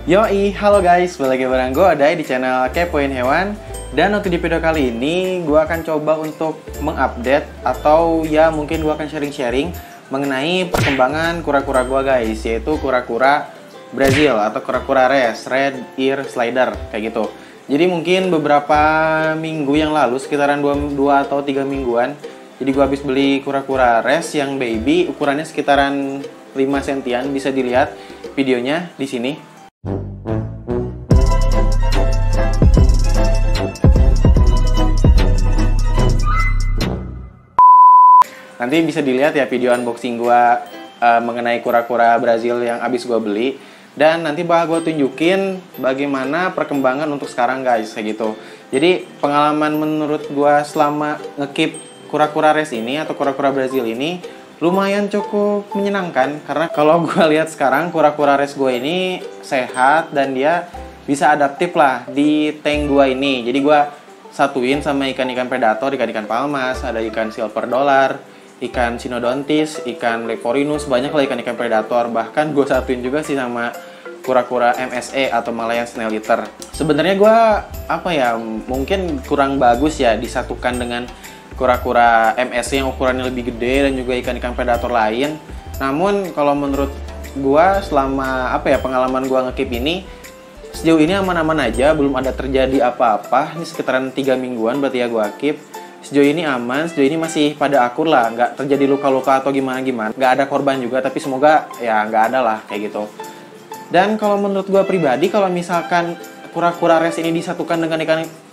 Yoi, halo guys, balik lagi bareng gue Adai di channel Kepoin Hewan. Dan untuk di video kali ini, gue akan coba untuk mengupdate atau ya mungkin gue akan sharing-sharing mengenai perkembangan kura-kura gue guys, yaitu kura-kura Brazil atau kura-kura res, red ear slider, kayak gitu. Jadi mungkin beberapa minggu yang lalu, sekitaran 2 atau 3 mingguan, jadi gue habis beli kura-kura res yang baby, ukurannya sekitaran 5 sentian, bisa dilihat videonya di sini. Nanti bisa dilihat ya video unboxing gua mengenai kura-kura Brazil yang abis gua beli. Dan nanti bakal gue tunjukin bagaimana perkembangan untuk sekarang guys, kayak gitu. Jadi pengalaman menurut gua selama ngekip kura-kura res ini atau kura-kura Brazil ini lumayan cukup menyenangkan. Karena kalau gua lihat sekarang kura-kura res gua ini sehat dan dia bisa adaptif lah di tank gua ini. Jadi gua satuin sama ikan-ikan predator, ikan-ikan palmas, ada ikan silver dollar, ikan Cynodontis, ikan Leporinus, banyak lah ikan-ikan predator. Bahkan gue satuin juga sih sama kura-kura MSE atau Malayan Snail Eater. Sebenarnya gue mungkin kurang bagus ya disatukan dengan kura-kura MSE yang ukurannya lebih gede dan juga ikan-ikan predator lain. Namun kalau menurut gue selama pengalaman gue ngekip ini, sejauh ini aman-aman aja, belum ada terjadi apa-apa. Ini sekitaran 3 mingguan berarti ya gue keep. Sejauh ini aman, sejauh ini masih pada akur lah, nggak terjadi luka-luka atau gimana-gimana. Nggak ada korban juga, tapi semoga ya nggak ada lah, kayak gitu. Dan kalau menurut gue pribadi, kalau misalkan kura-kura res ini disatukan dengan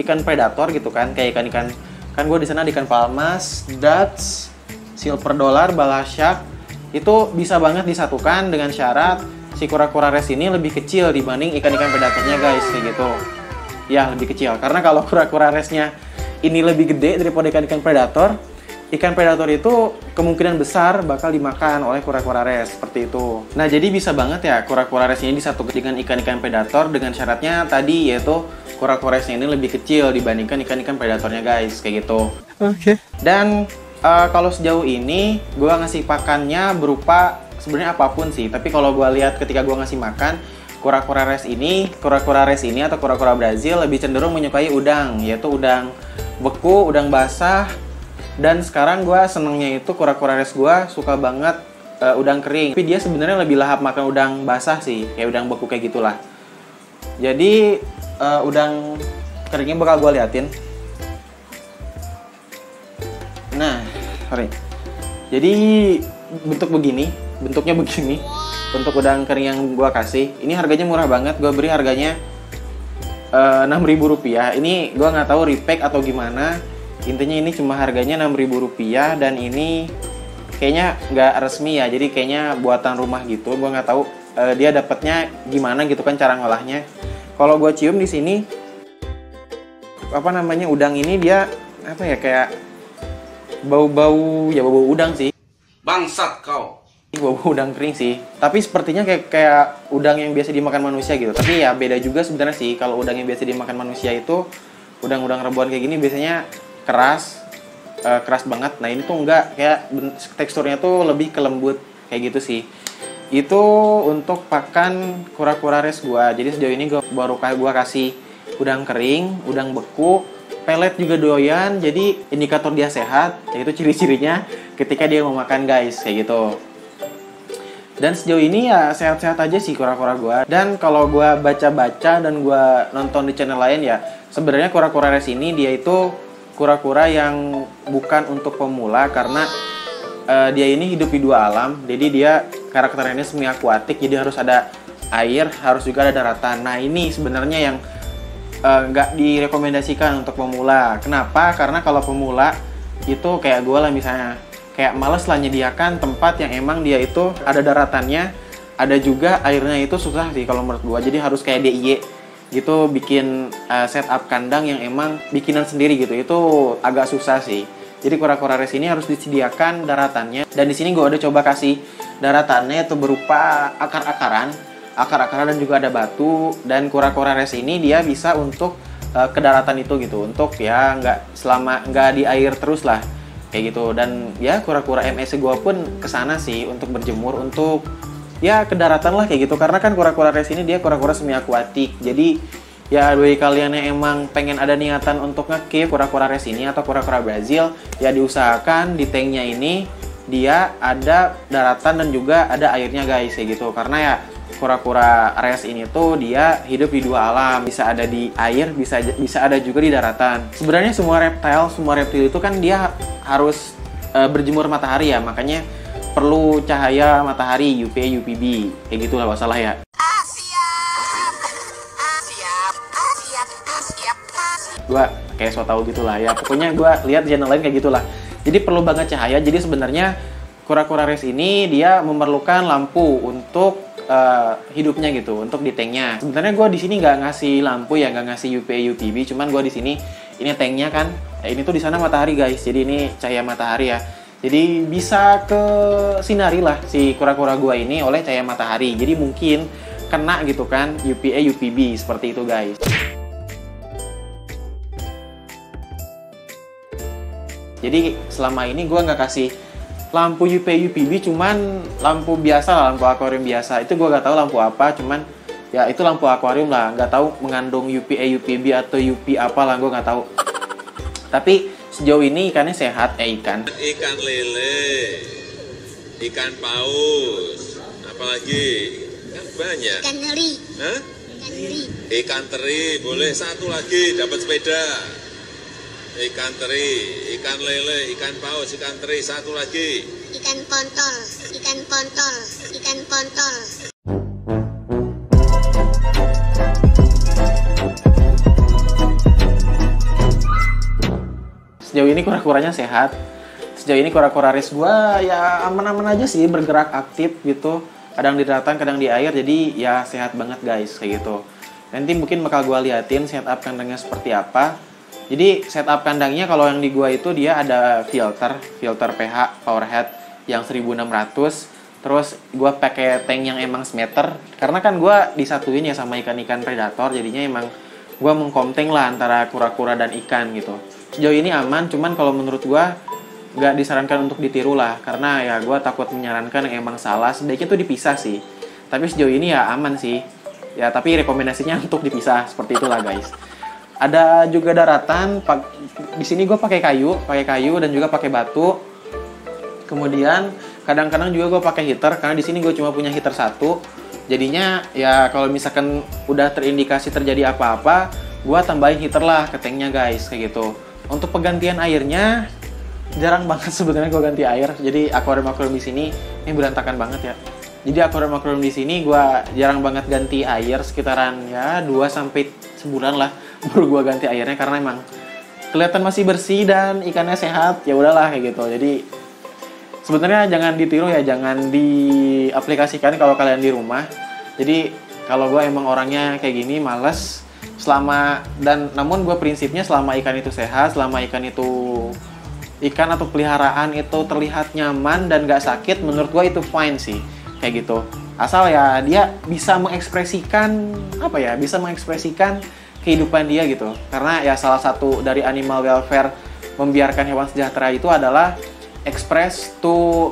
ikan predator gitu kan, kayak ikan-ikan, kan gue di sana ikan palmas, Dutch, silver dollar, balasyak, itu bisa banget disatukan dengan syarat si kura-kura res ini lebih kecil dibanding ikan-ikan predatornya guys, kayak gitu. Ya, lebih kecil, karena kalau kura-kura resnya ini lebih gede daripada ikan-ikan predator itu kemungkinan besar bakal dimakan oleh kura-kura res, seperti itu. Nah, jadi bisa banget ya kura-kura res ini disatukan dengan ikan-ikan predator dengan syaratnya tadi, yaitu kura-kura resnya ini lebih kecil dibandingkan ikan-ikan predatornya guys, kayak gitu. Oke. Dan kalau sejauh ini gue ngasih pakannya berupa sebenarnya apapun sih, tapi kalau gue lihat ketika gue ngasih makan kura-kura res ini atau kura-kura Brazil lebih cenderung menyukai udang, yaitu udang beku, udang basah. Dan sekarang gue senengnya itu kura-kura res gue suka banget udang kering. Tapi dia sebenarnya lebih lahap makan udang basah sih, kayak udang beku kayak gitulah. Jadi udang keringnya bakal gue liatin. Nah, sorry. Jadi bentuknya begini. Untuk udang kering yang gue kasih, ini harganya murah banget. Gue beri harganya Rp6.000. Ini gue nggak tahu repack atau gimana. Intinya ini cuma harganya Rp6.000 dan ini kayaknya nggak resmi ya. Jadi kayaknya buatan rumah gitu. Gue nggak tahu dia dapatnya gimana gitu kan cara ngolahnya. Kalau gue cium di sini, udang ini dia kayak bau-bau udang sih. Bangsat kau. Bau udang kering sih, tapi sepertinya kayak udang yang biasa dimakan manusia gitu. Tapi ya beda juga sebenarnya sih. Kalau udang yang biasa dimakan manusia itu udang-udang rebuan kayak gini biasanya keras banget. Nah ini tuh enggak, kayak teksturnya tuh lebih ke lembut kayak gitu sih. Itu untuk pakan kura-kura res gua. Jadi sejauh ini gua kasih udang kering, udang beku, pelet juga doyan. Jadi indikator dia sehat, yaitu ciri-cirinya ketika dia mau makan guys, kayak gitu. Dan sejauh ini ya sehat-sehat aja sih kura-kura gue. Dan kalau gue baca-baca dan gue nonton di channel lain ya, sebenarnya kura-kura res ini dia itu kura-kura yang bukan untuk pemula. Karena dia ini hidup di dua alam. Jadi dia karakternya semi akuatik, jadi harus ada air, harus juga ada daratan. Nah ini sebenarnya yang nggak direkomendasikan untuk pemula. Kenapa? Karena kalau pemula itu kayak gue lah misalnya, kayak males lah nyediakan tempat yang emang dia itu ada daratannya, ada juga airnya. Itu susah sih kalau menurut gua. Jadi harus kayak DIY gitu, bikin setup kandang yang emang bikinan sendiri gitu. Itu agak susah sih. Jadi kura-kura res ini harus disediakan daratannya. Dan di sini gua udah coba kasih daratannya itu berupa akar-akaran dan juga ada batu. Dan kura-kura res ini dia bisa untuk ke daratan itu gitu, untuk ya nggak di air terus lah kayak gitu. Dan ya kura-kura MS gue pun kesana sih untuk berjemur, untuk ya ke daratan lah kayak gitu. Karena kan kura-kura res ini dia kura-kura semi akuatik. Jadi ya bagi kalian yang emang pengen ada niatan untuk nge-keep kura-kura res ini atau kura-kura Brazil, ya diusahakan di tanknya ini dia ada daratan dan juga ada airnya guys kayak gitu. Karena ya kura-kura res ini tuh dia hidup di dua alam, bisa ada di air, bisa ada juga di daratan. Sebenarnya semua reptil itu kan dia harus berjemur matahari ya, makanya perlu cahaya matahari UVA UVB kayak gitulah nggak salah ya. Gue kayak so tau gitulah ya, pokoknya gue lihat channel lain kayak gitulah. Jadi perlu banget cahaya. Jadi sebenarnya kura-kura res ini dia memerlukan lampu untuk hidupnya gitu, untuk di tanknya. Sebenarnya gue di sini nggak ngasih lampu ya, nggak ngasih UVA UVB, cuman gue di sini ini tanknya kan, ini tuh di sana matahari guys. Jadi ini cahaya matahari ya. Jadi bisa ke sinari lah si kura-kura gue ini oleh cahaya matahari. Jadi mungkin kena gitu kan UVA UVB seperti itu guys. Jadi selama ini gue nggak kasih lampu UVA UVB, cuman lampu biasa lah, lampu akuarium biasa. Itu gue nggak tahu lampu apa, cuman ya itu lampu akuarium lah. Nggak tahu mengandung UVA UVB atau UV apa lah, gue nggak tahu. Tapi sejauh ini ikannya sehat. Ikan lele, ikan paus, apalagi kan banyak. Ikan teri. Hah? Ikan teri. Ikan teri, boleh satu lagi dapat sepeda. Ikan teri, ikan lele, ikan paus, ikan teri, satu lagi. Ikan pontol, ikan pontol, ikan pontol. Sejauh ini kura-kuranya sehat. Sejauh ini kura-kura res gua ya aman-aman aja sih, bergerak aktif gitu. Kadang di daratan, kadang di air, jadi ya sehat banget guys kayak gitu. Nanti mungkin bakal gua liatin setup kandangnya seperti apa. Jadi setup kandangnya kalau yang di gua itu dia ada filter pH powerhead yang 1600. Terus gua pakai tank yang emang semeter. Karena kan gua disatuin ya sama ikan-ikan predator, jadinya emang gua mengkomteng lah antara kura-kura dan ikan gitu. Sejauh ini aman, cuman kalau menurut gua nggak disarankan untuk ditiru lah. Karena ya gua takut menyarankan yang emang salah, sebaiknya tuh dipisah sih. Tapi sejauh ini ya aman sih. Ya tapi rekomendasinya untuk dipisah, seperti itulah guys. Ada juga daratan. Di sini gue pakai kayu dan juga pakai batu. Kemudian kadang-kadang juga gue pakai heater karena di sini gue cuma punya heater satu. Jadinya ya kalau misalkan udah terindikasi terjadi apa-apa, gue tambahin heater lah ke tanknya guys kayak gitu. Untuk penggantian airnya jarang banget sebenarnya gue ganti air. Jadi akuarium di sini ini berantakan banget ya. Jadi akuarium di sini gue jarang banget ganti air, sekitaran ya 2 sampai sebulan lah baru gue ganti airnya karena emang kelihatan masih bersih dan ikannya sehat. Ya udahlah kayak gitu. Jadi sebenarnya jangan ditiru ya, jangan diaplikasikan kalau kalian di rumah. Jadi kalau gue emang orangnya kayak gini, males. Namun gue prinsipnya selama ikan itu sehat, selama ikan atau peliharaan itu terlihat nyaman dan gak sakit, menurut gue itu fine sih kayak gitu. Asal ya dia bisa mengekspresikan kehidupan dia gitu. Karena ya salah satu dari animal welfare membiarkan hewan sejahtera itu adalah express to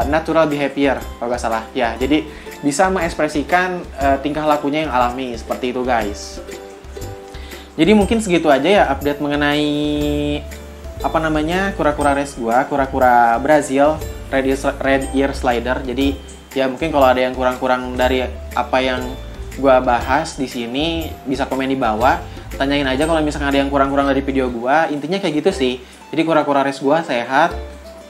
natural behavior kalau nggak salah ya. Jadi bisa mengekspresikan tingkah lakunya yang alami seperti itu guys. Jadi mungkin segitu aja ya update mengenai kura-kura res gua, kura-kura Brazil red ear slider. Jadi ya mungkin kalau ada yang kurang-kurang dari apa yang gua bahas di sini bisa komen di bawah. Tanyain aja kalau misalkan ada yang kurang-kurang dari video gua. Intinya kayak gitu sih. Jadi kura-kura res gua sehat.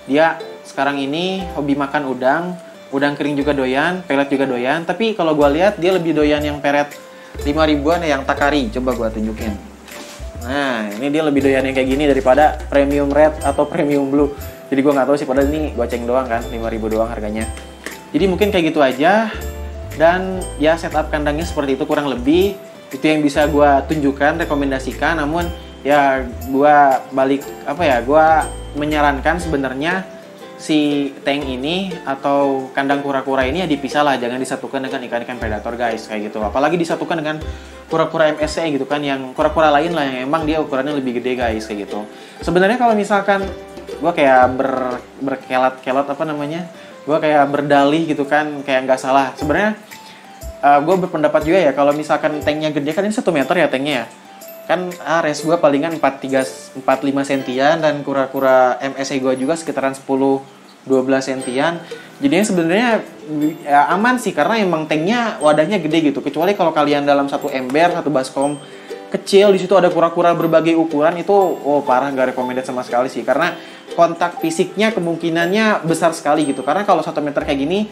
Dia sekarang ini hobi makan udang kering juga doyan, pelet juga doyan. Tapi kalau gua lihat dia lebih doyan yang pelet 5.000-an yang Takari. Coba gua tunjukin. Nah, ini dia lebih doyan yang kayak gini daripada premium red atau premium blue. Jadi gua nggak tahu sih, padahal ini goceng doang kan, 5.000 doang harganya. Jadi mungkin kayak gitu aja. Dan ya setup kandangnya seperti itu kurang lebih. Itu yang bisa gua tunjukkan, rekomendasikan. Namun ya gua menyarankan sebenarnya si tank ini atau kandang kura-kura ini ya dipisah lah, jangan disatukan dengan ikan-ikan predator guys kayak gitu. Apalagi disatukan dengan kura-kura MSC gitu kan, yang kura-kura lain lah yang emang dia ukurannya lebih gede guys kayak gitu. Sebenarnya kalau misalkan gua kayak berkelot-kelot gue kayak berdalih gitu kan, kayak nggak salah. Sebenarnya gue berpendapat juga ya, kalau misalkan tanknya gede kan, ini 1 meter ya tanknya ya. Kan res gue palingan 45 sentian, dan kura-kura MSE gue juga sekitaran 10-12 sentian. Jadinya sebenarnya ya, aman sih, karena emang tanknya wadahnya gede gitu. Kecuali kalau kalian dalam satu ember, satu baskom kecil, di situ ada kura-kura berbagai ukuran, itu parah, gak recommended sama sekali sih, karena kontak fisiknya kemungkinannya besar sekali gitu. Karena kalau 1 meter kayak gini,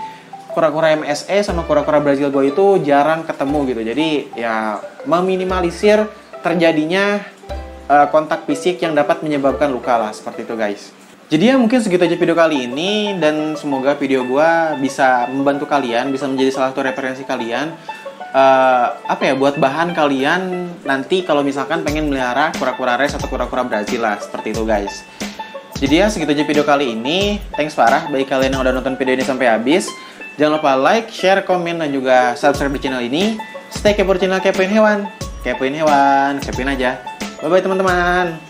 kura-kura MSE sama kura-kura Brazil gue itu jarang ketemu gitu. Jadi ya meminimalisir terjadinya kontak fisik yang dapat menyebabkan luka lah, seperti itu guys. Jadi ya mungkin segitu aja video kali ini, dan semoga video gue bisa membantu kalian, bisa menjadi salah satu referensi kalian, buat bahan kalian nanti kalau misalkan pengen melihara kura-kura res atau kura-kura Brazil lah, seperti itu guys. Jadi ya segitu aja video kali ini. Thanks parah bagi kalian yang udah nonton video ini sampai habis. Jangan lupa like, share, komen, dan juga subscribe di channel ini. Stay kepo di channel Kepoin Hewan. Kepoin hewan, kepoin aja. Bye-bye teman-teman.